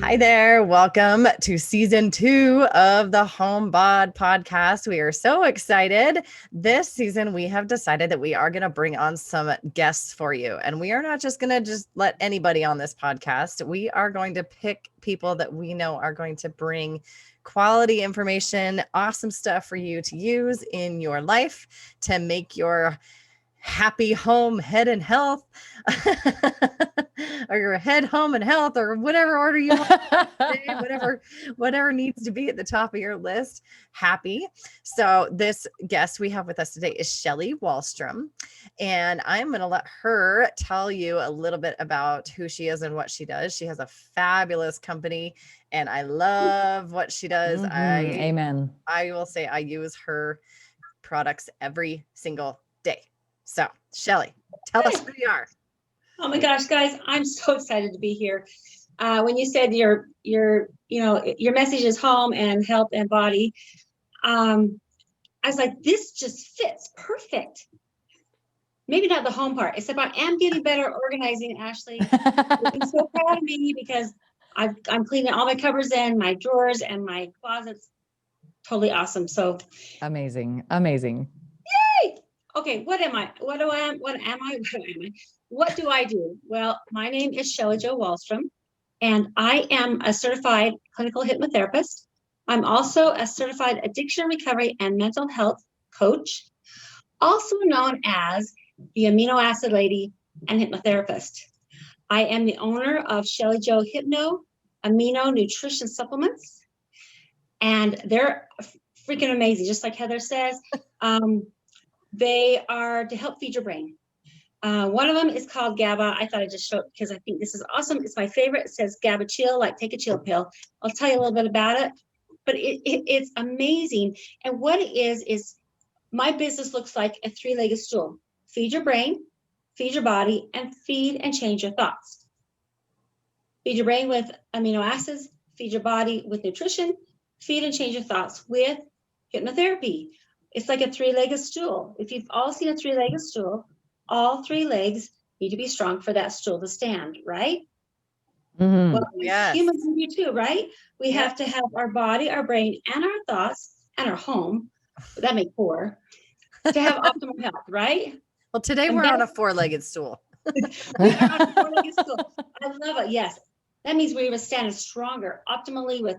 Hi there. Welcome to season 2 of the Home Bod podcast. We are so excited. This season, we have decided that we are going to bring on some guests for you. And we are not just going to just let anybody on this podcast. We are going to pick people that we know are going to bring quality information, awesome stuff for you to use in your life to make your happy home, head, and health, or your head, home, and health, or whatever order you want, whatever needs to be at the top of your list. Happy. So this guest we have with us today is Shelly Walstrom, and I'm going to let her tell you a little bit about who she is and what she does. She has a fabulous company, and I love what she does. Amen. I will say I use her products every single day. So, Shelly, tell us who you are. Oh my gosh, guys, I'm so excited to be here. When you said your message is home and health and body, I was like, this just fits perfect. Maybe not the home part, except I am getting better at organizing, Ashley. I'm so proud of me because I'm cleaning all my cupboards in, my drawers and my closets. Totally awesome. So amazing. Yay! Okay, what am I? What do I do? Well, my name is Shelly Jo Walstrom, and I am a certified clinical hypnotherapist. I'm also a certified addiction recovery and mental health coach, also known as the Amino Acid Lady and hypnotherapist. I am the owner of Shelly Jo Amino Nutrition Supplements, and they're freaking amazing. Just like Heather says, they are to help feed your brain. One of them is called GABA. I thought I'd just show it because I think this is awesome. It's my favorite. It says GABA chill, like take a chill pill. I'll tell you a little bit about it, but it's amazing. And what it is my business looks like a three-legged stool. Feed your brain, feed your body, and feed and change your thoughts. Feed your brain with amino acids, feed your body with nutrition, feed and change your thoughts with hypnotherapy. It's like a three-legged stool. If you've all seen a three-legged stool, all three legs need to be strong for that stool to stand, right? Mm-hmm. Well, yes. Humans do too, right? We have to have our body, our brain, and our thoughts, and our home, that makes 4, to have optimal health, right? Well, today we're on a 4-legged stool. We are on a 4-legged stool. I love it, yes. That means we were standing stronger, optimally with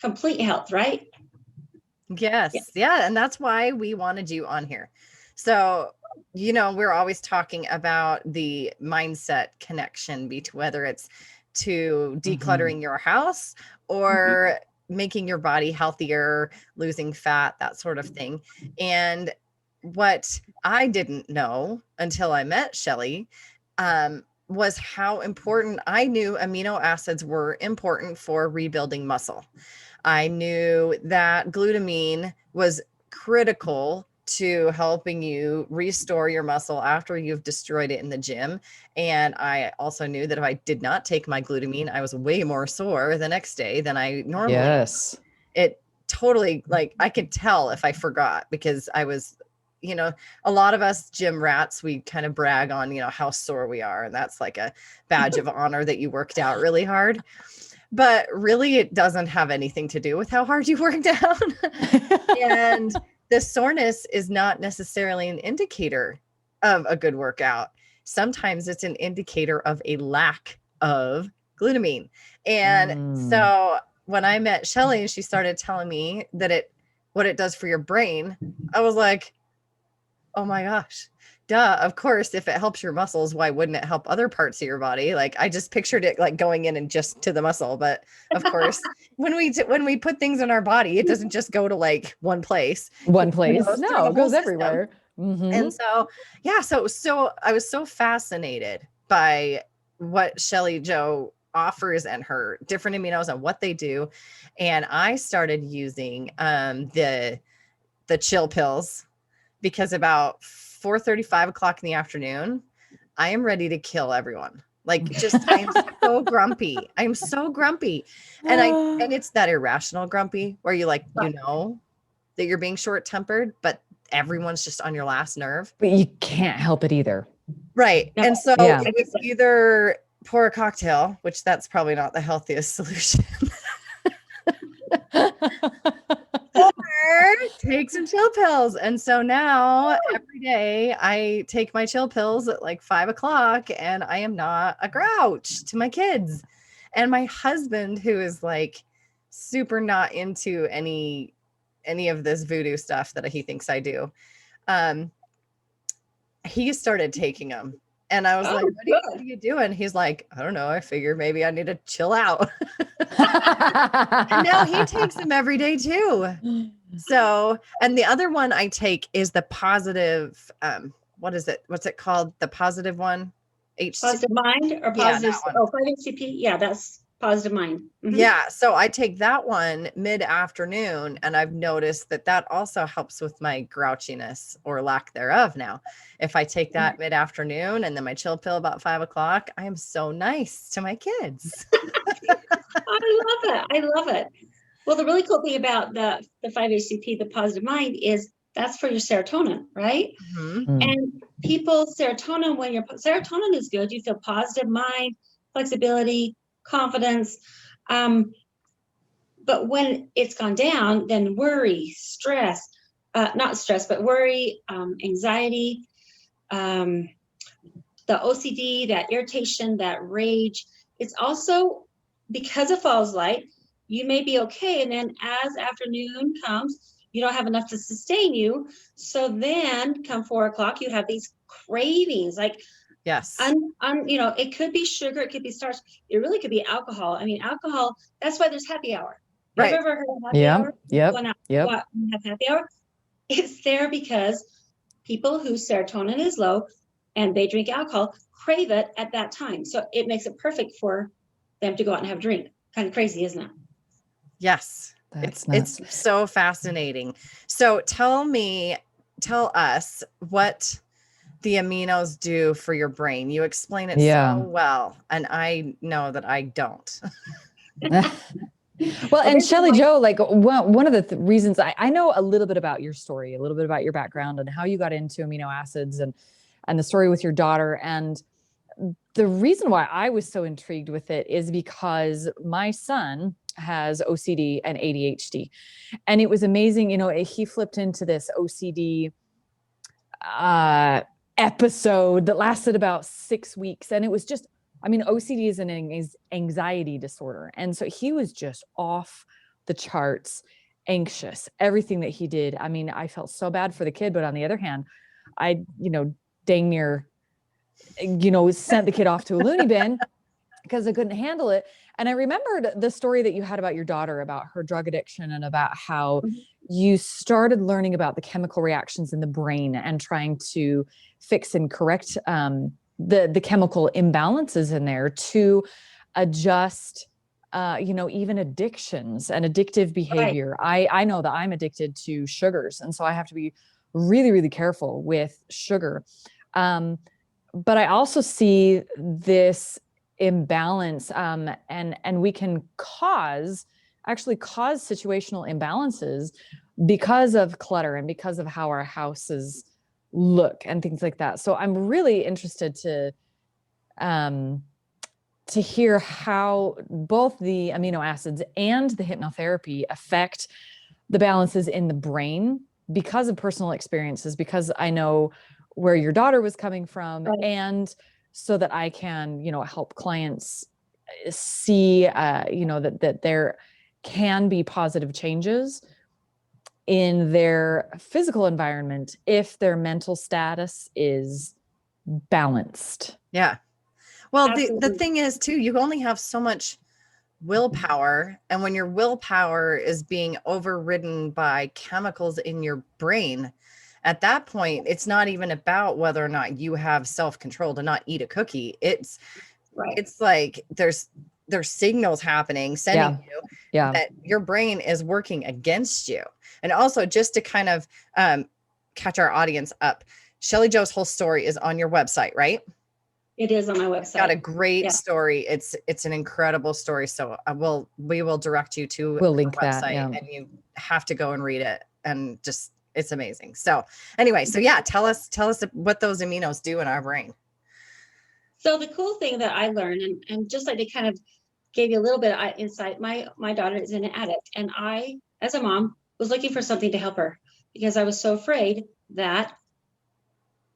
complete health, right? Yes. Yeah. And that's why we wanted you on here. So, we're always talking about the mindset connection between whether it's to decluttering your house or making your body healthier, losing fat, that sort of thing. And what I didn't know until I met Shelly was how important I knew amino acids were important for rebuilding muscle. I knew that glutamine was critical to helping you restore your muscle after you've destroyed it in the gym. And I also knew that if I did not take my glutamine, I was way more sore the next day than I normally am. Yes. It totally, I could tell if I forgot because I was, a lot of us gym rats, we kind of brag on, how sore we are. And that's like a badge of honor that you worked out really hard. But really, it doesn't have anything to do with how hard you worked out. And the soreness is not necessarily an indicator of a good workout. Sometimes it's an indicator of a lack of glutamine. And so when I met Shelly and she started telling me that what it does for your brain, I was like, oh my gosh. Duh, of course, if it helps your muscles, why wouldn't it help other parts of your body? Like I just pictured it like going in and just to the muscle. But of course, when we put things in our body, it doesn't just go to like one place. No, it goes system. everywhere. And so, so I was so fascinated by what Shelly Jo offers and her different aminos and what they do. And I started using the chill pills because about 4:30, 5 o'clock in the afternoon, I am ready to kill everyone. Like I am so grumpy. I'm so grumpy. And it's that irrational grumpy where you that you're being short-tempered, but everyone's just on your last nerve. But you can't help it either. Right. And so it was either pour a cocktail, which that's probably not the healthiest solution. Or take some chill pills. And so now every day I take my chill pills at like 5 o'clock, and I am not a grouch to my kids. And my husband, who is like super not into any of this voodoo stuff that he thinks I do, he started taking them. And I was like, what are you doing? He's like, I don't know. I figure maybe I need to chill out. And now he takes them every day too. So, and the other one I take is the positive, what is it? What's it called? The positive one? Positive mind or positive? Yeah, 5-HTP. Yeah, that's positive mind. Mm-hmm. Yeah. So I take that one mid-afternoon, and I've noticed that also helps with my grouchiness or lack thereof. Now, if I take that mid-afternoon and then my chill pill about 5 o'clock, I am so nice to my kids. I love it. I love it. Well, the really cool thing about the 5-HTP, the positive mind, is that's for your serotonin, right? Mm-hmm. And serotonin, when your serotonin is good, you feel positive mind, flexibility, confidence. But when it's gone down, then worry, stress, not stress, but worry, anxiety, the OCD, that irritation, that rage. It's also because it falls light, you may be okay. And then as afternoon comes, you don't have enough to sustain you. So then come 4 o'clock, you have these cravings, like, yes, it could be sugar, it could be starch, it really could be alcohol. I mean, alcohol, that's why there's happy hour. Right. Have you ever heard of happy hour? Yep. Have happy hour. It's there because people whose serotonin is low and they drink alcohol crave it at that time. So it makes it perfect for them to go out and have a drink. Kind of crazy, isn't it? Yes. It's so fascinating. So tell us what the aminos do for your brain. You explain it so well, and I know that I don't. Well, and Shelly Jo, like one of the reasons I know a little bit about your story, a little bit about your background and how you got into amino acids and the story with your daughter. And the reason why I was so intrigued with it is because my son has OCD and ADHD. And it was amazing. He flipped into this OCD episode that lasted about 6 weeks. And it was just, OCD is an anxiety disorder. And so he was just off the charts, anxious, everything that he did. I felt so bad for the kid, but on the other hand, I, dang near, sent the kid off to a loony bin because I couldn't handle it. And I remembered the story that you had about your daughter, about her drug addiction, and about how you started learning about the chemical reactions in the brain and trying to fix and correct the chemical imbalances in there to adjust, even addictions and addictive behavior. Right. I know that I'm addicted to sugars. And so I have to be really, really careful with sugar. But I also see this imbalance, and we can actually cause situational imbalances because of clutter and because of how our houses look and things like that. So I'm really interested to hear how both the amino acids and the hypnotherapy affect the balances in the brain because of personal experiences, because I know where your daughter was coming from, right. And so that I can, help clients see, that there can be positive changes in their physical environment if their mental status is balanced. Yeah. Well, the thing is too, you only have so much willpower. And when your willpower is being overridden by chemicals in your brain, at that point, it's not even about whether or not you have self-control to not eat a cookie. It's like there's signals happening, sending you that your brain is working against you. And also, just to kind of catch our audience up, Shelly Jo's whole story is on your website, right? It is on my website. Got a great story. It's an incredible story. So we will direct you to we'll link website, that, and you have to go and read it, and just it's amazing. So anyway, tell us what those aminos do in our brain. So the cool thing that I learned, and just like they kind of gave you a little bit of insight, my daughter is an addict, and I, as a mom, was looking for something to help her because I was so afraid that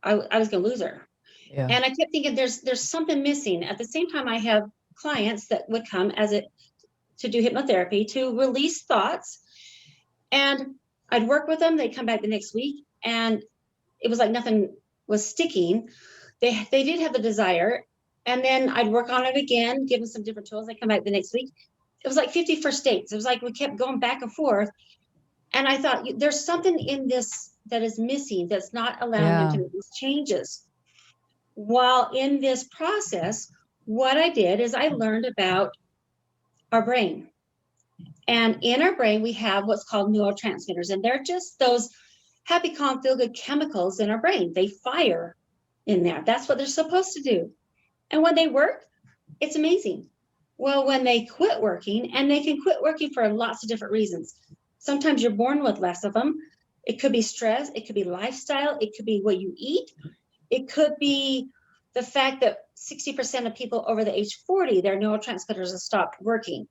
I was going to lose her. Yeah. And I kept thinking there's something missing. At the same time, I have clients that would come to do hypnotherapy to release thoughts, and I'd work with them. They'd come back the next week, and it was like nothing was sticking. They did have the desire, and then I'd work on it again, give them some different tools. They come back the next week. It was like 50 first dates. It was like we kept going back and forth, and I thought there's something in this that is missing that's not allowing them to make these changes. While in this process, what I did is I learned about our brain. And in our brain, we have what's called neurotransmitters, and they're just those happy, calm, feel good chemicals in our brain. They fire in there. That's what they're supposed to do. And when they work, it's amazing. Well, when they quit working, and they can quit working for lots of different reasons. Sometimes you're born with less of them. It could be stress. It could be lifestyle. It could be what you eat. It could be the fact that 60% of people over the age 40, their neurotransmitters have stopped working.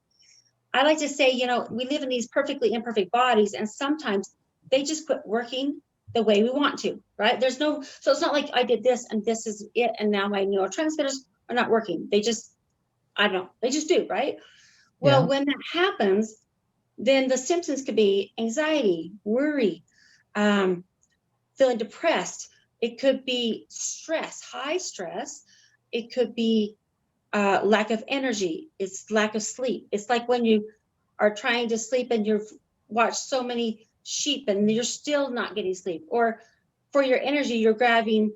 I like to say, we live in these perfectly imperfect bodies, and sometimes they just quit working the way we want to, right? So it's not like I did this and this is it, and now my neurotransmitters are not working. They just, I don't know, they just do, right? Well, when that happens, then the symptoms could be anxiety, worry, feeling depressed. It could be stress, high stress. It could be lack of energy. It's lack of sleep. It's like when you are trying to sleep and you've watched so many sheep and you're still not getting sleep. Or for your energy, you're grabbing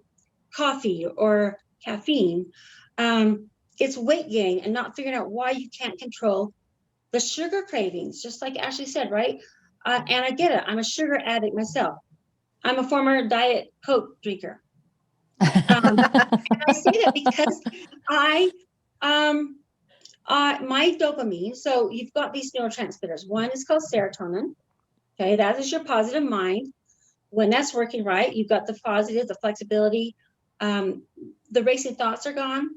coffee or caffeine. It's weight gain and not figuring out why you can't control the sugar cravings, just like Ashley said, right? And I get it. I'm a sugar addict myself. I'm a former Diet Coke drinker. And I say that because my dopamine, so you've got these neurotransmitters. One is called serotonin. Okay, that is your positive mind. When that's working right, you've got the positive, the flexibility, the racing thoughts are gone.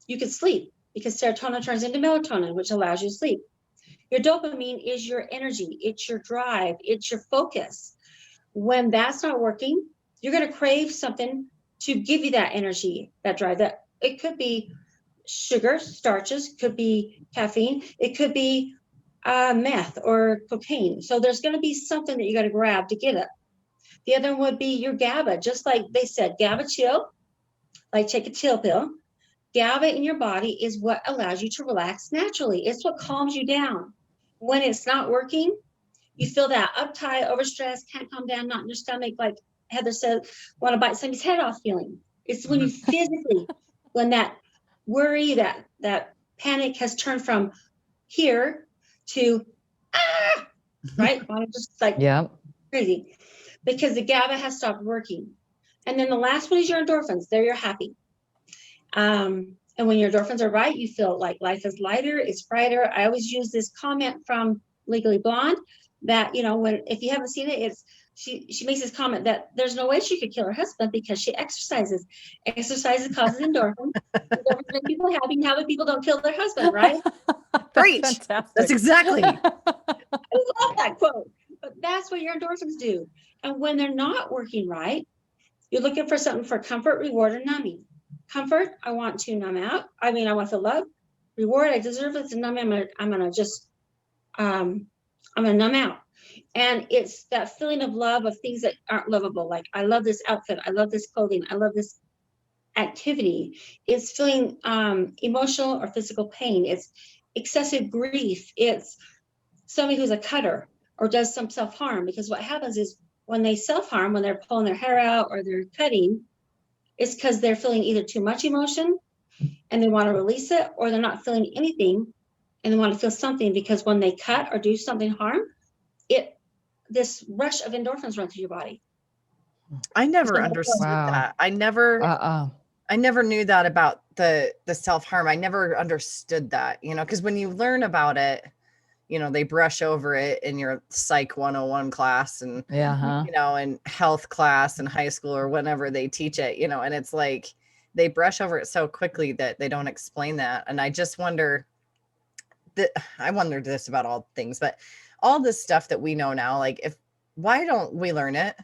You can sleep because serotonin turns into melatonin, which allows you to sleep. Your dopamine is your energy. It's your drive. It's your focus. When that's not working, you're going to crave something to give you that energy, that drive. That it could be sugar, starches, could be caffeine, it could be meth or cocaine. So there's going to be something that you got to grab to get it. The other one would be your GABA, just like they said, GABA chill, like take a chill pill. GABA in your body is what allows you to relax naturally. It's what calms you down. When it's not working, you feel that uptight, overstressed, can't calm down, not in your stomach, like Heather said, want to bite somebody's head off feeling. It's when you physically, when that worry, that panic has turned from here to right? Just like crazy, because the GABA has stopped working. And then the last one is your endorphins. They're your happy. And when your endorphins are right, you feel like life is lighter, it's brighter. I always use this comment from Legally Blonde that, if you haven't seen it, she makes this comment that there's no way she could kill her husband because she exercises. Exercises causes endorphins. Endorphins make people happy. Now that people don't kill their husband, right? Preach. Fantastic. That's exactly. I love that quote. But that's what your endorphins do. And when they're not working right, you're looking for something for comfort, reward, and numbing. Comfort, I want to numb out. I want to feel love. Reward, I deserve it. To numb, I'm gonna numb out. And it's that feeling of love of things that aren't lovable. Like, I love this outfit. I love this clothing. I love this activity. It's feeling emotional or physical pain. It's excessive grief. It's somebody who's a cutter or does some self-harm. Because what happens is when they self-harm, when they're pulling their hair out or they're cutting, it's because they're feeling either too much emotion and they want to release it, or they're not feeling anything and they want to feel something, because when they cut or do something harm, this rush of endorphins run through your body. I never understood that. I never knew that about the self-harm. I never understood that, because when you learn about it, they brush over it in your Psych 101 class and, in health class in high school or whenever they teach it, and it's like, they brush over it so quickly that they don't explain that. And I just wonder that, I wondered this about all things, but all this stuff that we know now, like why don't we learn it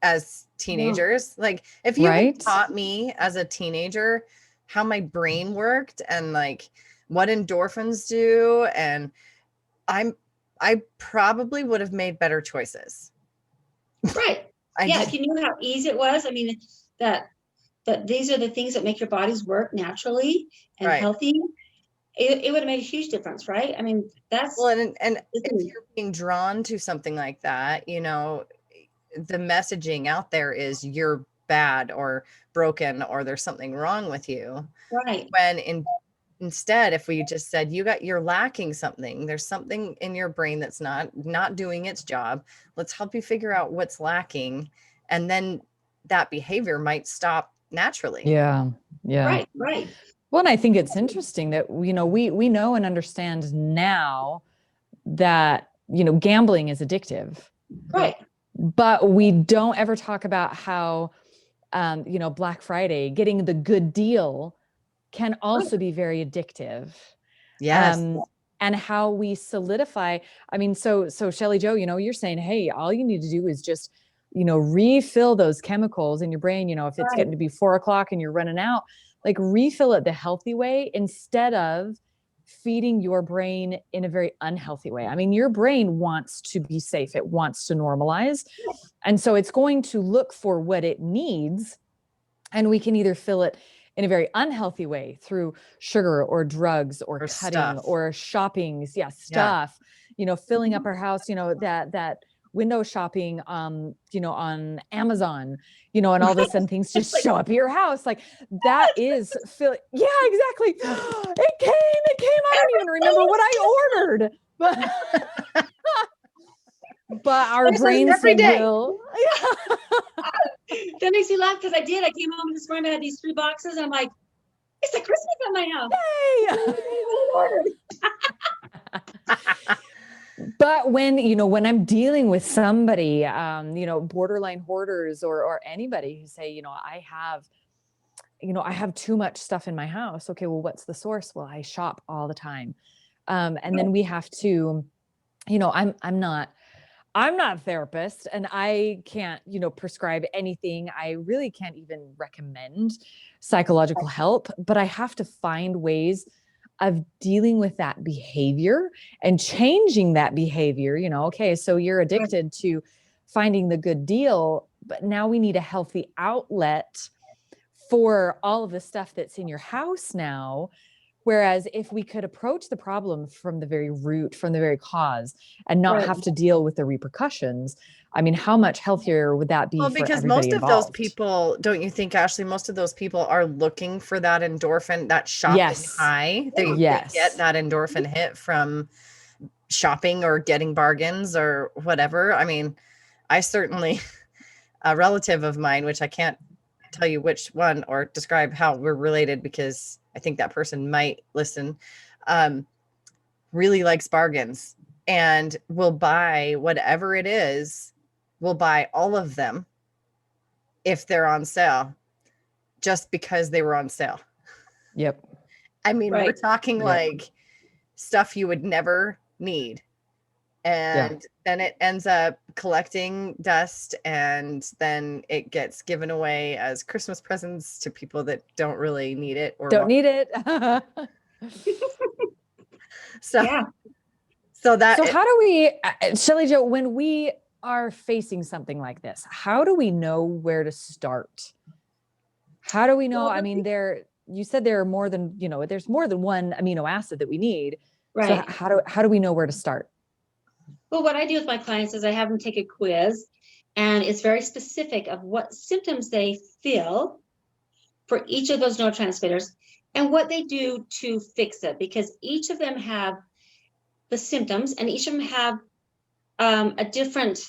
as teenagers? Like if you had taught me as a teenager how my brain worked and like what endorphins do, and I probably would have made better choices. Right. If you knew how easy it was, I mean, that these are the things that make your bodies work naturally and healthy. It would have made a huge difference, right? I mean, that's well, and if you're being drawn to something like that, you know, the messaging out there is you're bad or broken or there's something wrong with you. Right. When instead, if we just said you're lacking something, there's something in your brain that's not doing its job. Let's help you figure out what's lacking, and then that behavior might stop naturally. Yeah. Right. Well, and I think it's interesting that, you know, we know and understand now that, you know, gambling is addictive. Right. But we don't ever talk about how, you know, Black Friday, getting the good deal can also be very addictive. Yes. And how we solidify. I mean, so Shelly Jo, you know, you're saying, hey, all you need to do is just, you know, refill those chemicals in your brain. You know, if it's getting to be 4 o'clock and you're running out, like refill it the healthy way instead of feeding your brain in a very unhealthy way. I mean, your brain wants to be safe. It wants to normalize. And so it's going to look for what it needs. And we can either fill it in a very unhealthy way through sugar or drugs or cutting stuff. or shoppings. Stuff, you know, filling up our house, you know, that window shopping, you know, on Amazon, you know, and all this and things just show up at your house. Like that is yeah, exactly. It came, I don't even remember what I ordered, but our brains every day. will. That makes me laugh because I came home this morning, I had these 3 boxes and I'm like, it's a Christmas at my house. Yay! But when, you know, when I'm dealing with somebody, you know, borderline hoarders or anybody who say, you know, I have too much stuff in my house. Okay, well, what's the source? Well, I shop all the time. And then we have to, you know, I'm not a therapist and I can't, you know, prescribe anything. I really can't even recommend psychological help, but I have to find ways of dealing with that behavior and changing that behavior. You know, okay, so you're addicted to finding the good deal, but now we need a healthy outlet for all of the stuff that's in your house now. Whereas if we could approach the problem from the very root, from the very cause, and not have to deal with the repercussions, I mean, how much healthier would that be? Well, for because everybody most of involved? those people, don't you think, Ashley, most of those people are looking for that endorphin, that shopping high. They get that endorphin hit from shopping or getting bargains or whatever. I mean, I certainly, a relative of mine, which I can't tell you which one or describe how we're related because I think that person might listen, really likes bargains and will buy whatever it is, will buy all of them if they're on sale just because they were on sale. Yep. I mean, we're talking like stuff you would never need. And then it ends up collecting dust and then it gets given away as Christmas presents to people that don't really need it or don't need it. So how do we, Shelly Jo, when we are facing something like this, how do we know where to start? How do we know? I mean, you said there are more than, you know, there's more than one amino acid that we need. Right. So how do we know where to start? Well, what I do with my clients is I have them take a quiz and it's very specific of what symptoms they feel for each of those neurotransmitters and what they do to fix it, because each of them have the symptoms and each of them have a different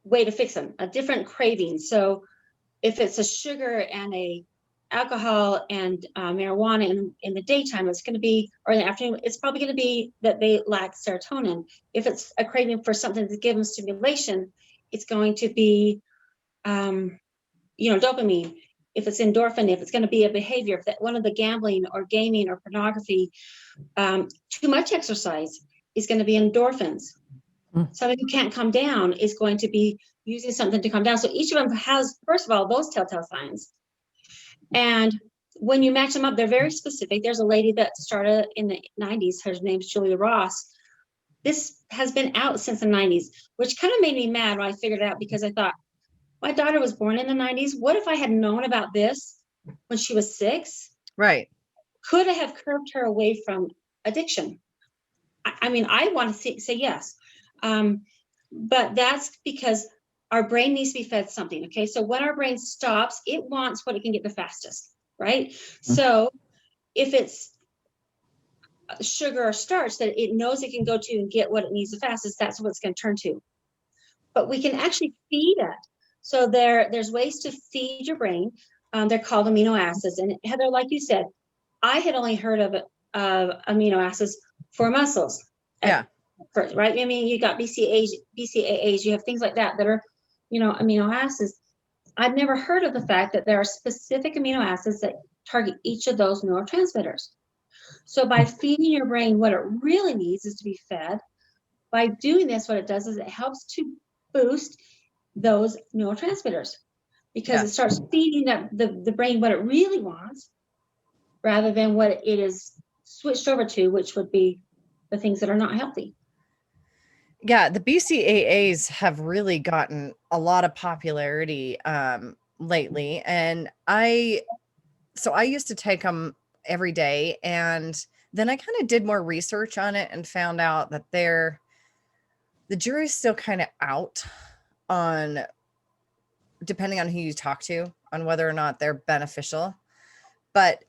way to fix them, a different craving. So if it's a sugar and a alcohol and marijuana in the daytime, it's going to be, or in the afternoon, it's probably going to be that they lack serotonin. If it's a craving for something to give them stimulation, it's going to be, dopamine. if it's endorphin, if it's going to be a behavior, if that one of the gambling or gaming or pornography, too much exercise is going to be endorphins. Somebody who can't come down is going to be using something to come down. So each of them has, first of all, those telltale signs. And when you match them up, they're very specific. There's a lady that started in the 90s. Her name's Julia Ross. This has been out since the 90s, which kind of made me mad when I figured it out, because I thought, my daughter was born in the 90s. What if I had known about this when she was 6? Right. Could I have curbed her away from addiction? I mean, I want to say yes. But that's because our brain needs to be fed something. Okay. So when our brain stops, it wants what it can get the fastest, right? So if it's sugar or starch that it knows it can go to and get what it needs the fastest, that's what it's going to turn to. But we can actually feed it. So there's ways to feed your brain. They're called amino acids. And Heather, like you said, I had only heard of amino acids for muscles. Yeah. First, right? I mean, you got BCAAs, you have things like that are, amino acids. I've never heard of the fact that there are specific amino acids that target each of those neurotransmitters. So by feeding your brain what it really needs is to be fed. By doing this, what it does is it helps to boost those neurotransmitters, because it starts feeding the brain what it really wants, rather than what it is switched over to, which would be the things that are not healthy. Yeah, the BCAAs have really gotten a lot of popularity lately, and I used to take them every day, and then I kind of did more research on it and found out that the jury's still kind of out on, depending on who you talk to, on whether or not they're beneficial. But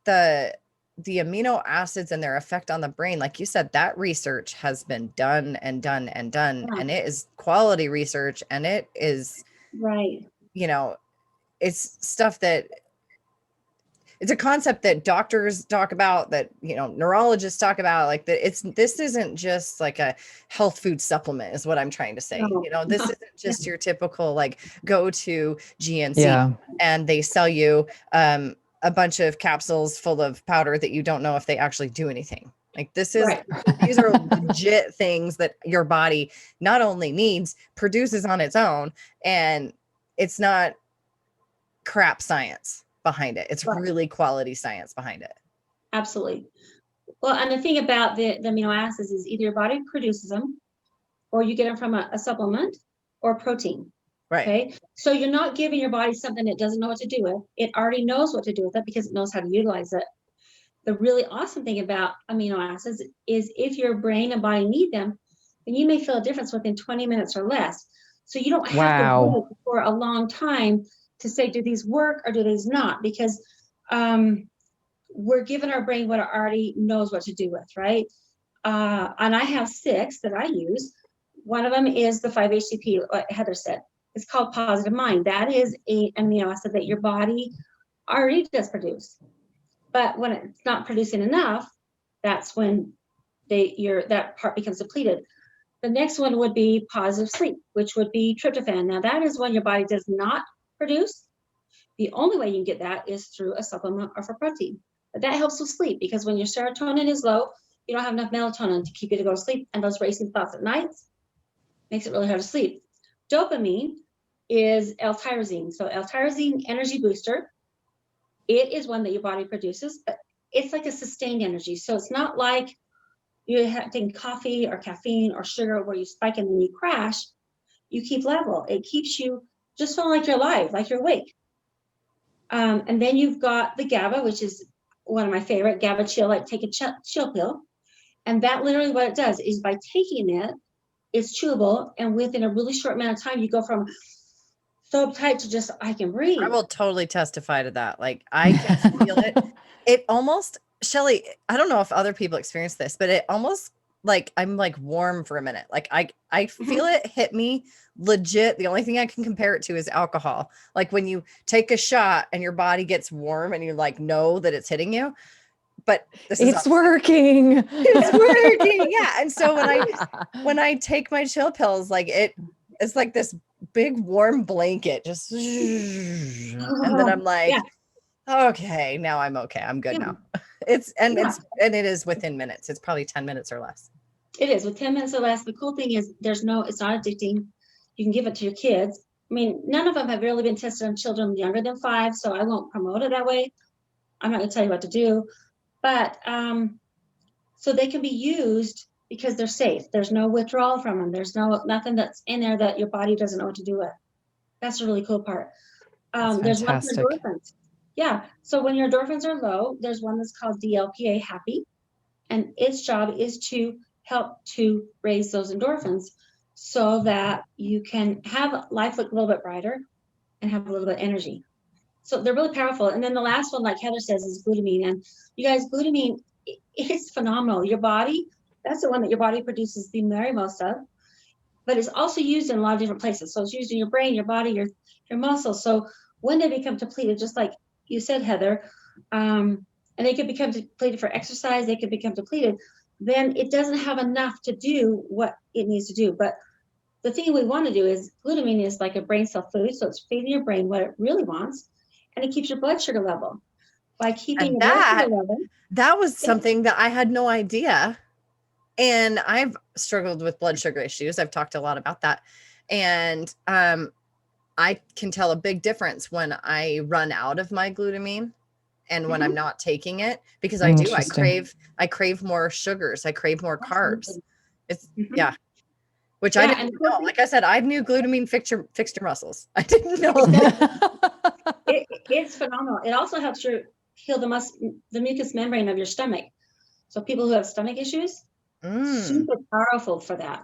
the amino acids and their effect on the brain, like you said, that research has been done and done and done, and it is quality research, and it is, right, it's stuff that, it's a concept that doctors talk about, that neurologists talk about, like that. This isn't just like a health food supplement, is what I'm trying to say. This isn't just your typical like go to GNC and they sell you a bunch of capsules full of powder that you don't know if they actually do anything. Like this is, these are legit things that your body not only needs, produces on its own, and it's not crap science behind it. It's really quality science behind it. Absolutely. Well, and the thing about the amino acids is either your body produces them, or you get them from a supplement or protein. Right. Okay. So you're not giving your body something it doesn't know what to do with. It already knows what to do with it because it knows how to utilize it. The really awesome thing about amino acids is if your brain and body need them, then you may feel a difference within 20 minutes or less. So you don't have to wait for a long time to say, do these work or do these not? Because we're giving our brain what it already knows what to do with, right? And I have 6 that I use. One of them is the 5-HTP, like Heather said. It's called Positive Mind. That is an amino acid that your body already does produce. But when it's not producing enough, that's when that part becomes depleted. The next one would be Positive Sleep, which would be tryptophan. Now that is when your body does not produce. The only way you can get that is through a supplement or for protein. But that helps with sleep, because when your serotonin is low, you don't have enough melatonin to keep you to go to sleep, and those racing thoughts at night makes it really hard to sleep. Dopamine is L-tyrosine. So L-tyrosine energy booster. It is one that your body produces, but it's like a sustained energy. So it's not like you have taken coffee or caffeine or sugar where you spike and then you crash. You keep level. It keeps you just feeling like you're alive, like you're awake. And then you've got the GABA, which is one of my favorite, GABA chill, like take a chill pill. And that literally what it does is by taking it, it's chewable. And within a really short amount of time, you go from so uptight to just, I can breathe. I will totally testify to that. Like I can feel it. It almost, Shelly, I don't know if other people experience this, but it almost like I'm like warm for a minute. Like I feel it hit me legit. The only thing I can compare it to is alcohol. Like when you take a shot and your body gets warm and you like know that it's hitting you. But it's working. It's working. Yeah. And so when I take my chill pills, like it's like this big warm blanket, just, and then I'm like, Yeah, okay, now I'm okay. I'm good yeah, now. It's yeah. it is within minutes. It's probably 10 minutes or less. It is with 10 minutes or less. The cool thing is it's not addicting. You can give it to your kids. I mean, none of them have really been tested on children younger than 5, so I won't promote it that way. I'm not going to tell you what to do, but so they can be used because they're safe. There's no withdrawal from them. There's nothing that's in there that your body doesn't know what to do with. That's the really cool part. That's There's one for fantastic. endorphins. Yeah. So when your endorphins are low, there's one that's called DLPA happy, and its job is to help to raise those endorphins so that you can have life look a little bit brighter and have a little bit of energy. So they're really powerful. And then the last one, like Heather says, is glutamine. And you guys, glutamine is phenomenal. Your body, that's the one that your body produces the very most of, but it's also used in a lot of different places. So it's used in your brain, your body, your muscles. So when they become depleted, just like you said, Heather, and they could become depleted for exercise, they could become depleted, then it doesn't have enough to do what it needs to do. But the thing we want to do is glutamine is like a brain cell food. So it's feeding your brain what it really wants, and it keeps your blood sugar level. By keeping And your blood sugar level, that was something that I had no idea. And I've struggled with blood sugar issues. I've talked a lot about that. And I can tell a big difference when I run out of my glutamine and when I'm not taking it, because I do. I crave more sugars. I crave more carbs. It's yeah. Which I didn't know. Like I said, I knew glutamine fixed your muscles. I didn't know that. It's phenomenal. It also helps you heal the mucous membrane of your stomach. So people who have stomach issues, super powerful for that.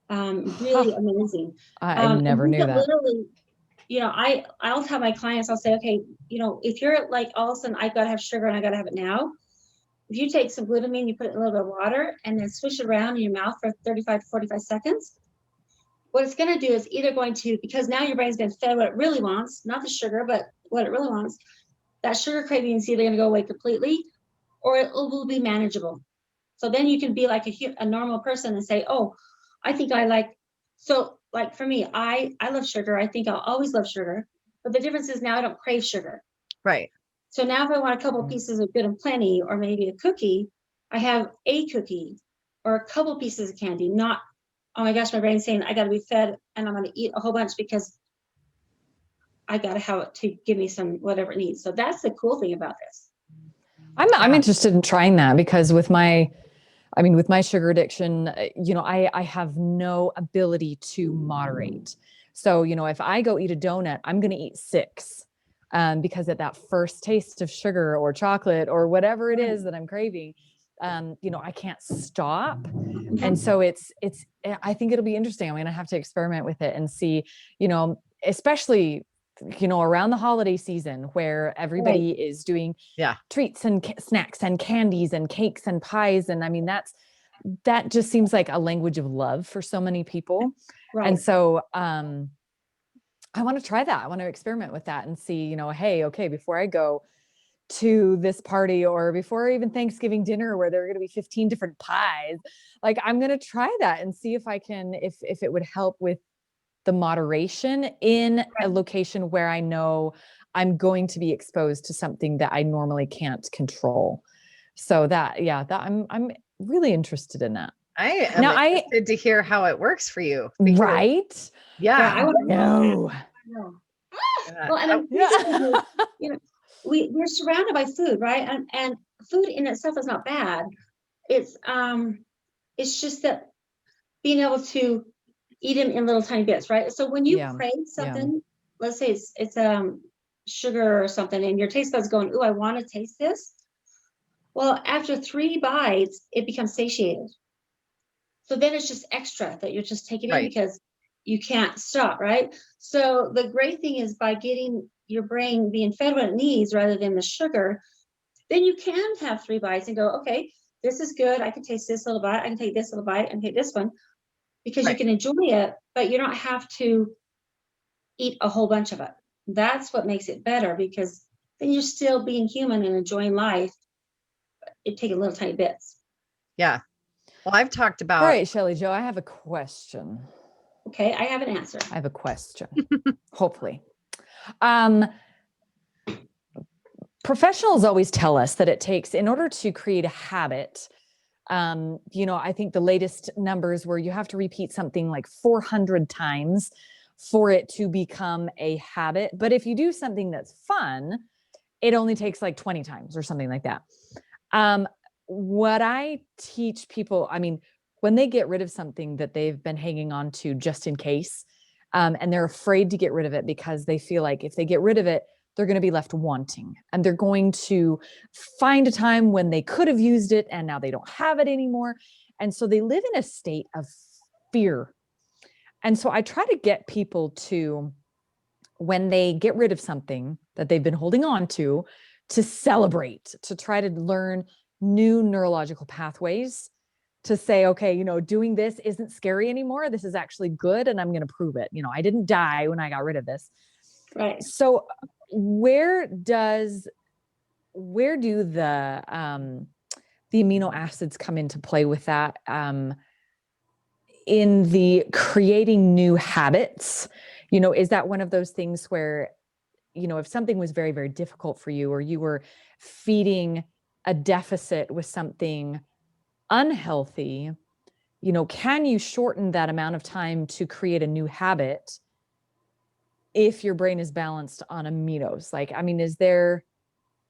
Really amazing. I never knew that. Literally, I'll tell my clients, I'll say, okay, if you're like, all of a sudden I gotta have sugar and I gotta have it now. If you take some glutamine, you put it in a little bit of water and then swish it around in your mouth for 35 to 45 seconds. What it's going to do is because now your brain's been fed what it really wants, not the sugar, but what it really wants, that sugar craving is either going to go away completely or it will be manageable. So then you can be like a normal person and say, oh, I think so like for me, I love sugar. I think I'll always love sugar. But the difference is now I don't crave sugar. Right. So now if I want a couple pieces of Good and Plenty or maybe a cookie, I have a cookie or a couple pieces of candy, not, oh my gosh, my brain's saying I got to be fed and I'm going to eat a whole bunch because I got to have it to give me some whatever it needs. So that's the cool thing about this. I'm interested in trying that because with my sugar addiction, I have no ability to moderate. So, if I go eat a donut, I'm going to eat 6. Because at that first taste of sugar or chocolate or whatever it is that I'm craving, I can't stop. And so I think it'll be interesting. I'm going to have to experiment with it and see, especially, around the holiday season where everybody is doing treats and snacks and candies and cakes and pies. And I mean, that just seems like a language of love for so many people. Right. And so, I want to try that. I want to experiment with that and see, hey, okay, before I go to this party or before even Thanksgiving dinner where there are going to be 15 different pies, like I'm going to try that and see if I can, if it would help with the moderation in a location where I know I'm going to be exposed to something that I normally can't control. So that I'm really interested in that. I am interested to hear how it works for you. Because, right? Yeah, I would know. Well, and we're surrounded by food, right? And food in itself is not bad. It's just that being able to eat them in little tiny bits, right? So when you crave something, let's say it's sugar or something, and your taste buds going, "Ooh, I want to taste this." Well, after 3 bites, it becomes satiated. So then it's just extra that you're just taking in because you can't stop, right? So the great thing is by getting your brain being fed what it needs rather than the sugar, then you can have 3 bites and go, okay, this is good. I can taste this little bite. I can take this little bite and take this one because you can enjoy it, but you don't have to eat a whole bunch of it. That's what makes it better because then you're still being human and enjoying life. It takes little tiny bits. Yeah. Well, I've talked about. All right, Shelly Jo, I have a question. Okay, I have an answer. I have a question, hopefully. Professionals always tell us that it takes, in order to create a habit, I think the latest numbers were you have to repeat something like 400 times for it to become a habit. But if you do something that's fun, it only takes like 20 times or something like that. What I teach people, when they get rid of something that they've been hanging on to just in case, and they're afraid to get rid of it because they feel like if they get rid of it, they're going to be left wanting, and they're going to find a time when they could have used it and now they don't have it anymore. And so they live in a state of fear. And so I try to get people to, when they get rid of something that they've been holding on to celebrate, to try to learn new neurological pathways, to say, okay, doing this isn't scary anymore. This is actually good. And I'm going to prove it. I didn't die when I got rid of this. Right. So where do the amino acids come into play with that, in the creating new habits? Is that one of those things where, if something was very, very difficult for you, or you were feeding a deficit with something unhealthy, can you shorten that amount of time to create a new habit if your brain is balanced on aminos?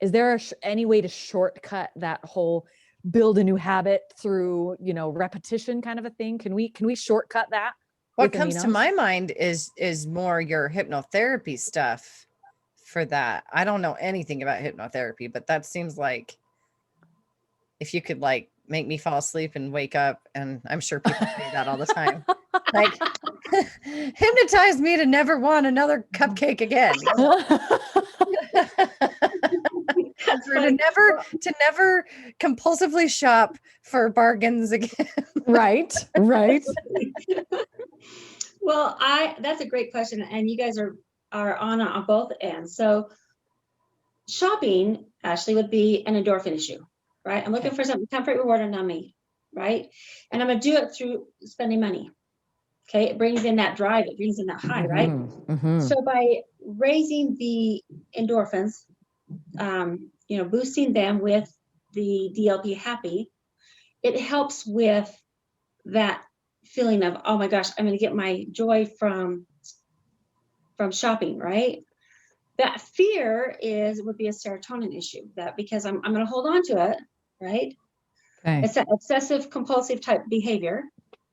Is there any way to shortcut that whole build a new habit through, repetition kind of a thing? Can we shortcut that? What comes to my mind is more your hypnotherapy stuff for that. I don't know anything about hypnotherapy, but that seems like if you could like make me fall asleep and wake up, and I'm sure people say that all the time, like hypnotize me to never want another cupcake again. Or to never compulsively shop for bargains again. Right. Well, that's a great question, and you guys are on both ends. So shopping, Ashley, would be an endorphin issue, right? I'm looking for something comfort, reward, and on me, right? And I'm going to do it through spending money. Okay, it brings in that drive, it brings in that high, right? Mm-hmm. So by raising the endorphins, boosting them with the DLP happy, it helps with that feeling of, oh my gosh, I'm going to get my joy from shopping, right? That fear would be a serotonin issue, that because I'm going to hold on to it, right? Okay. It's that obsessive compulsive type behavior.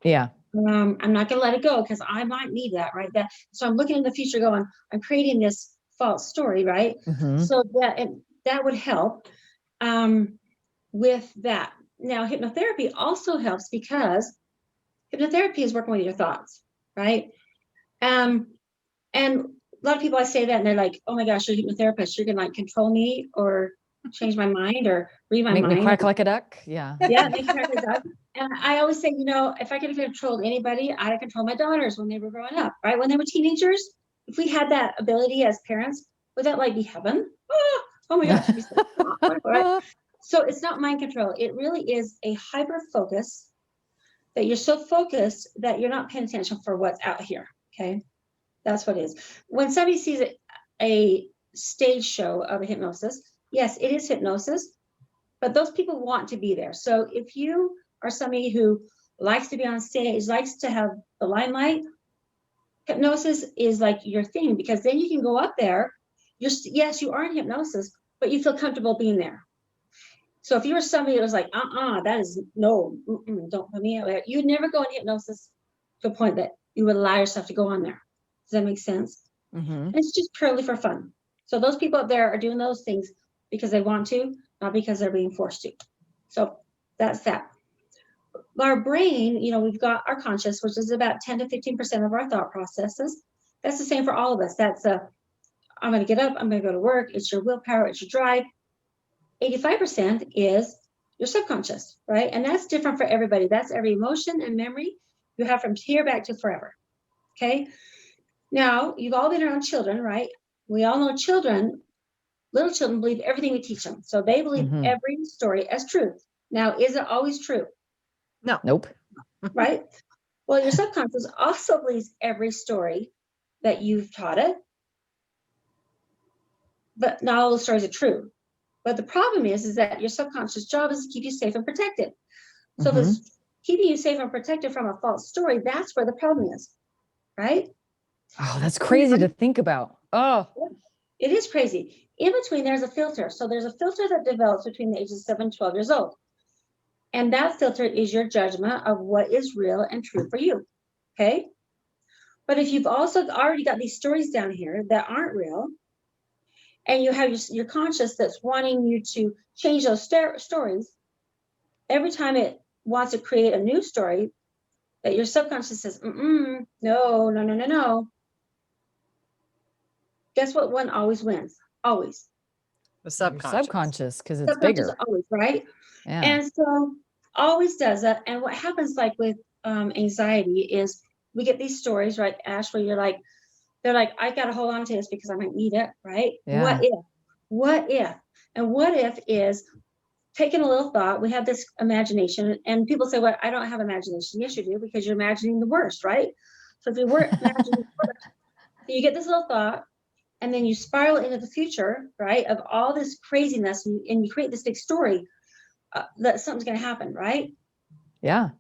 Yeah. I'm not going to let it go because I might need that, right? So I'm looking in the future going, I'm creating this false story, right? Mm-hmm. So that would help with that. Now, hypnotherapy also helps because hypnotherapy is working with your thoughts, right? And a lot of people, I say that and they're like, oh my gosh, you're a hypnotherapist. You're going to like control me or change my mind or read my mind. Make me quack like a duck. Yeah. Yeah, make me quack like a duck. And I always say, if I could have controlled anybody, I'd have controlled my daughters when they were growing up, right? When they were teenagers, if we had that ability as parents, would that like be heaven? Oh my gosh. Right? So it's not mind control. It really is a hyper focus, that you're so focused that you're not paying attention for what's out here. Okay. That's what it is. When somebody sees a stage show of a hypnosis, yes, it is hypnosis, but those people want to be there. So if you are somebody who likes to be on stage, likes to have the limelight, hypnosis is like your thing, because then you can go up there. Yes, you are in hypnosis, but you feel comfortable being there. So if you were somebody that was like, that is no, don't put me out there, you'd never go in hypnosis to a point that you would allow yourself to go on there. Does that make sense? Mm-hmm. And it's just purely for fun. So those people up there are doing those things because they want to, not because they're being forced to. So that's that. Our brain, we've got our conscious, which is about 10 to 15% of our thought processes. That's the same for all of us. That's I'm going to get up, I'm going to go to work. It's your willpower, it's your drive. 85% is your subconscious, right? And that's different for everybody. That's every emotion and memory you have from here back to forever. Okay. Now, you've all been around children, right? We all know little children believe everything we teach them. So they believe every story as truth. Now, is it always true? No. Nope. Right? Well, your subconscious also believes every story that you've taught it, but not all the stories are true. But the problem is that your subconscious job is to keep you safe and protected. So if it's keeping you safe and protected from a false story, that's where the problem is, right? Oh, that's crazy to think about. Oh, it is crazy. In between, there's a filter. So there's a filter that develops between the ages of 7 and 12 years old. And that filter is your judgment of what is real and true for you. Okay. But if you've also already got these stories down here that aren't real, and you have your conscious that's wanting you to change those stories, every time it wants to create a new story, that your subconscious says, no. Guess what one always wins? Always. The subconscious. Subconscious, because it's Subconscious bigger. always, right? Yeah. And so always does that. And what happens like with anxiety is we get these stories, right, Ash, where they're like, I got to hold on to this because I might need it, right? Yeah. What if? And what if is taking a little thought. We have this imagination, and people say, well, I don't have imagination. Yes, you do, because you're imagining the worst, right? So if you weren't imagining the worst, you get this little thought, and then you spiral into the future, right, of all this craziness, and you create this big story that something's going to happen, right? Yeah.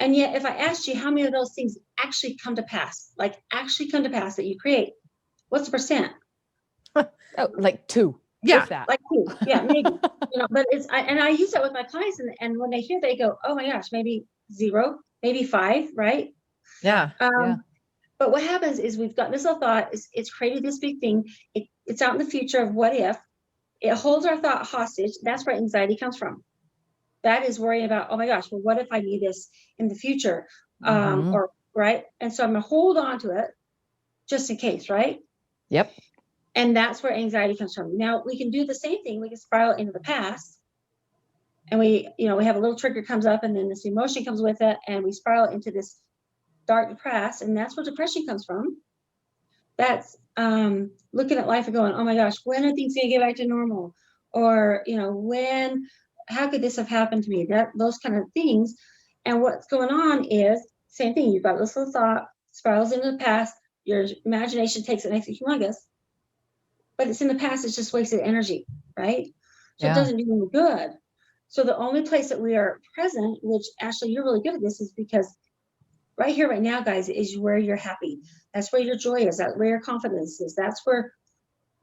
And yet, if I asked you how many of those things actually come to pass, that you create, what's the percent? Oh, like 2. Yeah. That. Like 2. Yeah, maybe. But I use that with my clients, and when they hear, they go, oh my gosh, maybe 0, maybe 5, right? Yeah. But what happens is we've got this little thought, it's created this big thing. It's out in the future of what if. It holds our thought hostage. That's where anxiety comes from. That is worrying about, oh my gosh, well, what if I need this in the future? Or right. And so I'm going to hold on to it just in case, right? Yep. And that's where anxiety comes from. Now we can do the same thing. We can spiral into the past, and we have a little trigger comes up, and then this emotion comes with it, and we spiral into this dark depressed, and that's where depression comes from. That's looking at life and going, oh my gosh, when are things going to get back to normal? Or how could this have happened to me? Those kind of things. And what's going on is same thing. You've got this little thought, spirals into the past. Your imagination takes it, makes it humongous. But it's in the past. It's just wasted energy, right? So It doesn't do any good. So the only place that we are present, which Ashley, you're really good at this, is because right here, right now, guys, is where you're happy. That's where your joy is. That's where your confidence is. That's where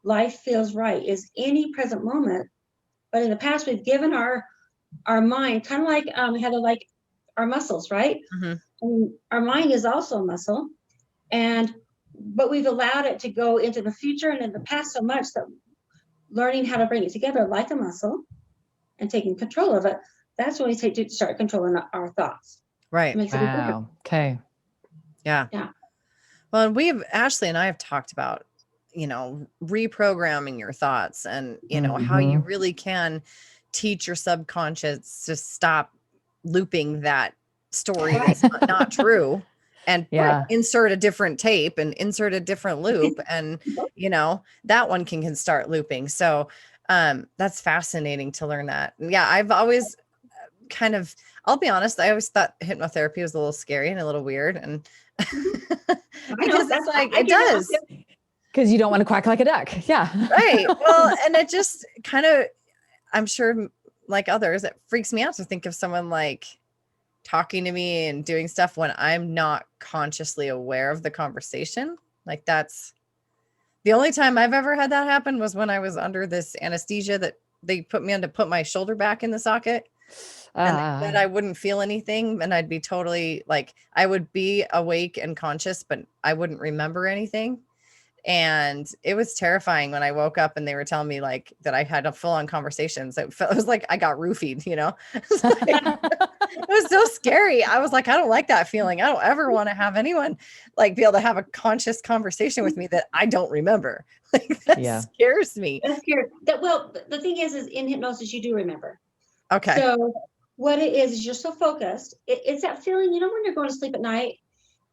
life feels right, is any present moment. But in the past, we've given our mind, kind of like Heather, like our muscles, right? Mm-hmm. I mean, our mind is also a muscle, but we've allowed it to go into the future and in the past so much that learning how to bring it together like a muscle and taking control of it, that's when we take to start controlling our thoughts. Right. Wow. Okay. Yeah. Well, Ashley and I have talked about, reprogramming your thoughts and, how you really can teach your subconscious to stop looping that story that's not true, and insert a different tape and insert a different loop. And, that one can start looping. So that's fascinating to learn that. And yeah, I've always I'll be honest, I always thought hypnotherapy was a little scary and a little weird. And because it's like, it does. Because you don't want to quack like a duck. Yeah. Right. Well, and it just I'm sure like others, it freaks me out to think of someone like talking to me and doing stuff when I'm not consciously aware of the conversation. Like that's the only time I've ever had that happen was when I was under this anesthesia that they put me on to put my shoulder back in the socket. And that I wouldn't feel anything, and I'd be totally like, I would be awake and conscious, but I wouldn't remember anything. And it was terrifying when I woke up and they were telling me like that I had a full-on conversations. It was like I got roofied, It was so scary. I was like, I don't like that feeling. I don't ever want to have anyone like be able to have a conscious conversation with me that I don't remember. Like that scares me. That's scary. Well, the thing is in hypnosis, you do remember. Okay. So what it is you're so focused. It's that feeling, when you're going to sleep at night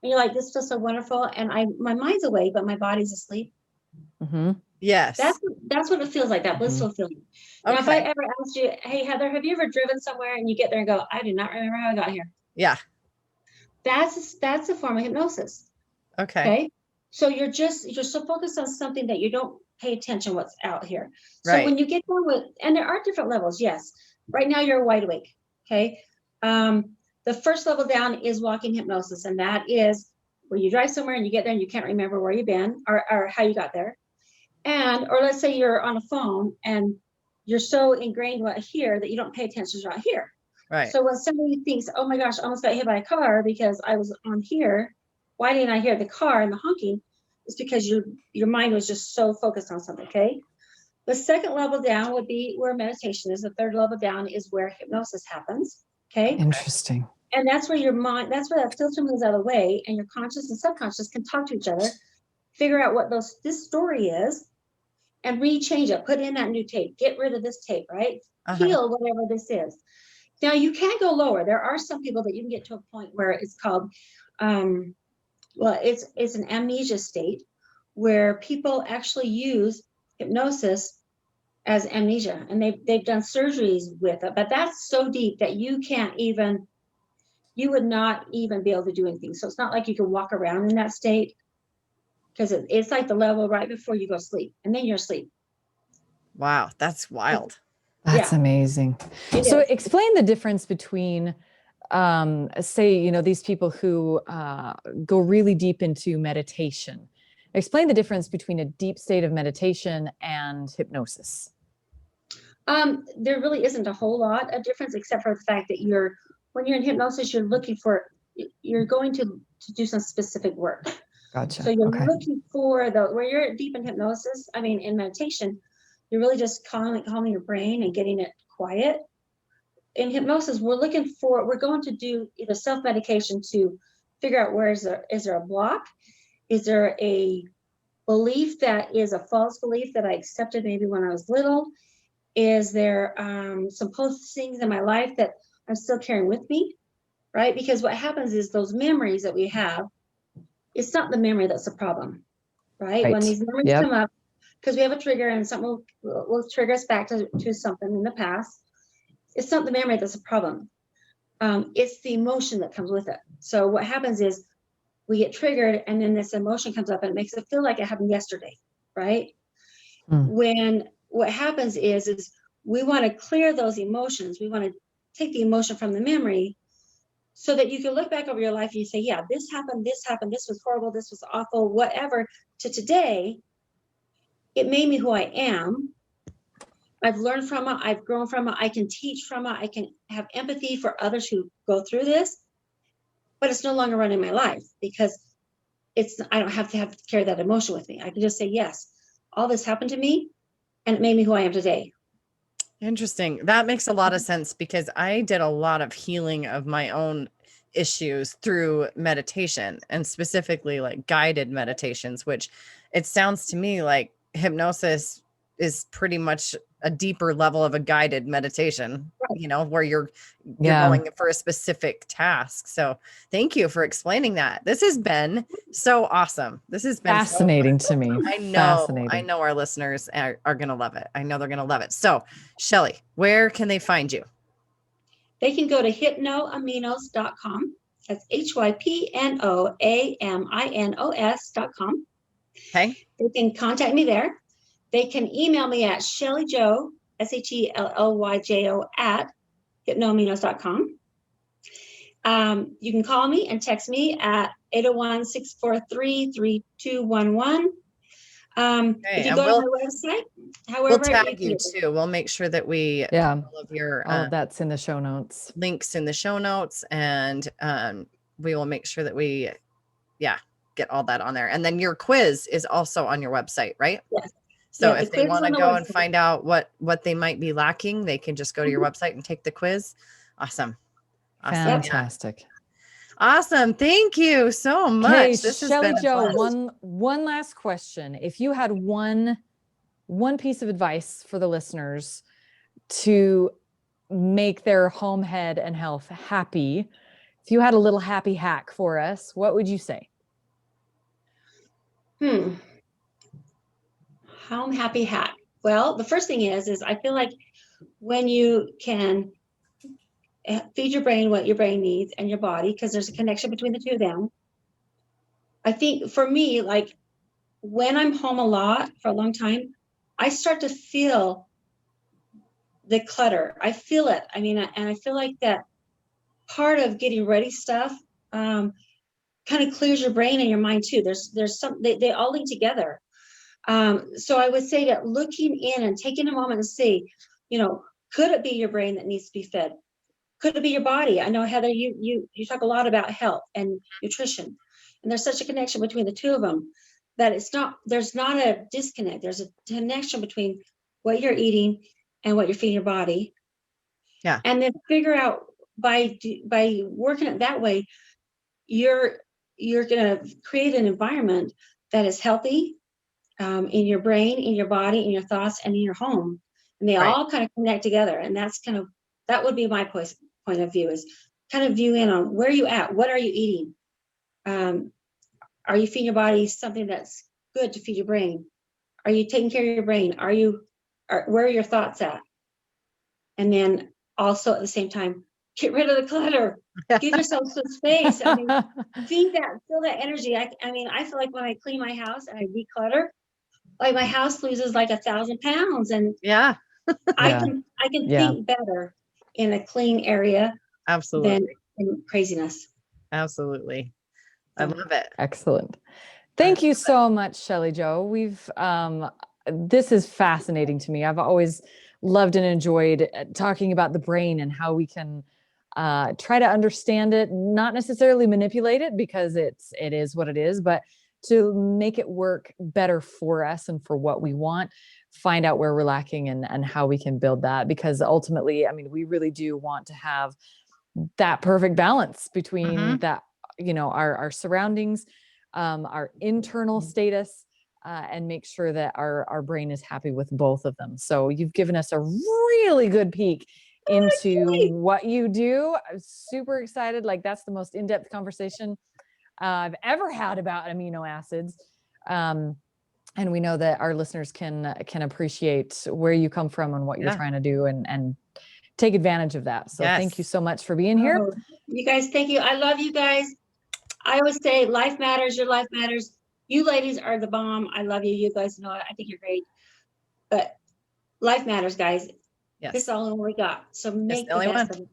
and you're like, this feels so wonderful. And my mind's awake, but my body's asleep. Mm-hmm. Yes. That's what it feels like, that blissful feeling. Now, if I ever asked you, hey, Heather, have you ever driven somewhere and you get there and go, I do not remember how I got here? Yeah. That's a form of hypnosis. Okay. Okay. So you're so focused on something that you don't pay attention what's out here. So Right. when you get done with, and there are different levels, yes. Right now you're wide awake. Okay. The first level down is walking hypnosis, and that is where you drive somewhere and you get there and you can't remember where you've been or how you got there. Or let's say you're on a phone and you're so ingrained right here that you don't pay attention to right here. Right. So when somebody thinks, oh my gosh, I almost got hit by a car because I was on here, why didn't I hear the car and the honking? It's because your mind was just so focused on something, okay? The second level down would be where meditation is. The third level down is where hypnosis happens, okay? Interesting. And that's where your mind, that's where that filter moves out of the way, and your conscious and subconscious can talk to each other, figure out what this story is, and rechange it, put in that new tape, get rid of this tape, right? Heal whatever this is. Now you can go lower. There are some people that you can get to a point where it's called, it's an amnesia state where people actually use hypnosis as amnesia, and they've done surgeries with it, but that's so deep that you would not even be able to do anything. So it's not like you can walk around in that state, because it's like the level right before you go to sleep, and then you're asleep. Wow, that's wild. That's amazing. So explain the difference between, say, these people who go really deep into meditation. Explain the difference between a deep state of meditation and hypnosis. There really isn't a whole lot of difference, except for the fact that when you're in hypnosis, you're going to do some specific work. Gotcha. So you're looking for where you're deep in hypnosis, in meditation, you're really just calming your brain and getting it quiet. In hypnosis, we're going to do either self-medication to figure out is there a block? Is there a belief that is a false belief that I accepted maybe when I was little? Is there some things in my life that I'm still carrying with me, right? Because what happens is those memories that we have, it's not the memory that's the problem, right? When these memories come up, because we have a trigger and something will trigger us back to something in the past. It's not the memory that's a problem. It's the emotion that comes with it. So what happens is we get triggered, and then this emotion comes up and it makes it feel like it happened yesterday, right? When what happens is we want to clear those emotions. We want to take the emotion from the memory so that you can look back over your life and you say, yeah, this happened, this was horrible, this was awful, whatever, to today. It made me who I am. I've learned from it. I've grown from it. I can teach from it. I can have empathy for others who go through this, but it's no longer running my life because I don't have to carry that emotion with me. I can just say, yes, all this happened to me and it made me who I am today. Interesting. That makes a lot of sense, because I did a lot of healing of my own issues through meditation, and specifically like guided meditations, which it sounds to me like hypnosis is pretty much a deeper level of a guided meditation, where you're going for a specific task. So thank you for explaining that. This has been so awesome. This has been fascinating to me. I know our listeners are going to love it. I know they're going to love it. So Shelly, where can they find you? They can go to hypnoaminos.com. That's HYPNOAMINOS.com. Okay. They can contact me there. They can email me at Shelly Jo, SHELLYJO at hypnoaminos.com. You can call me and text me at 801-643-3211. If you go to my website, however, we'll tag you too. We'll make sure that we all of your that's in the show notes. Links in the show notes, and we will make sure that we get all that on there. And then your quiz is also on your website, right? Yes. So if they want to go and find out what they might be lacking, they can just go to your website and take the quiz. Awesome. Fantastic. Awesome. Thank you so much. Okay, this Shelly has been Jo, one last question. If you had one piece of advice for the listeners to make their home, head, and health happy, if you had a little happy hack for us, what would you say? Home happy hack. Well, the first thing is I feel like when you can feed your brain what your brain needs and your body, because there's a connection between the two of them. I think for me, like when I'm home a lot for a long time, I start to feel the clutter. I feel it. I mean, and I feel like that part of getting ready stuff kind of clears your brain and your mind too. There's some, they all link together. So I would say that looking in and taking a moment to see, you know, could it be your brain that needs to be fed? Could it be your body? I know, Heather, you talk a lot about health and nutrition, and there's such a connection between the two of them that there's not a disconnect. There's a connection between what you're eating and what you're feeding your body. Yeah. And then figure out by working it that way, you're going to create an environment that is healthy, in your brain, in your body, in your thoughts, and in your home. And they all kind of connect together. And that would be my point of view, is kind of view in on where you at, what are you eating? Are you feeding your body something that's good to feed your brain? Are you taking care of your brain? Where are your thoughts at? And then also at the same time, get rid of the clutter. Give yourself some space. I mean, feel that energy. I mean, I feel like when I clean my house and I declutter, like my house loses like 1,000 pounds, and Yeah. I can think better in a clean area Absolutely. than in craziness. Absolutely. I love it. Excellent. Thank you so much, Shelly Jo. This is fascinating to me. I've always loved and enjoyed talking about the brain and how we can try to understand it, not necessarily manipulate it, because it is what it is, but to make it work better for us and for what we want, find out where we're lacking and how we can build that. Because ultimately, I mean, we really do want to have that perfect balance between that, you know, our surroundings, our internal status, and make sure that our brain is happy with both of them. So you've given us a really good peek into what you do. I'm super excited. Like, that's the most in-depth conversation I've ever had about amino acids. And we know that our listeners can appreciate where you come from and what you're trying to do, and take advantage of that. So thank you so much for being here. You guys, thank you. I love you guys. I always say life matters. Your life matters. You ladies are the bomb. I love you. You guys know it. I think you're great. But life matters, guys. Yes. This is all we got. So make the the best one. of it.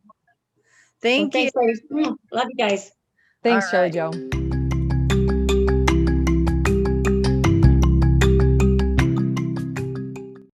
Thank you. Thanks, ladies. Love you guys. Thanks, Shelly Jo.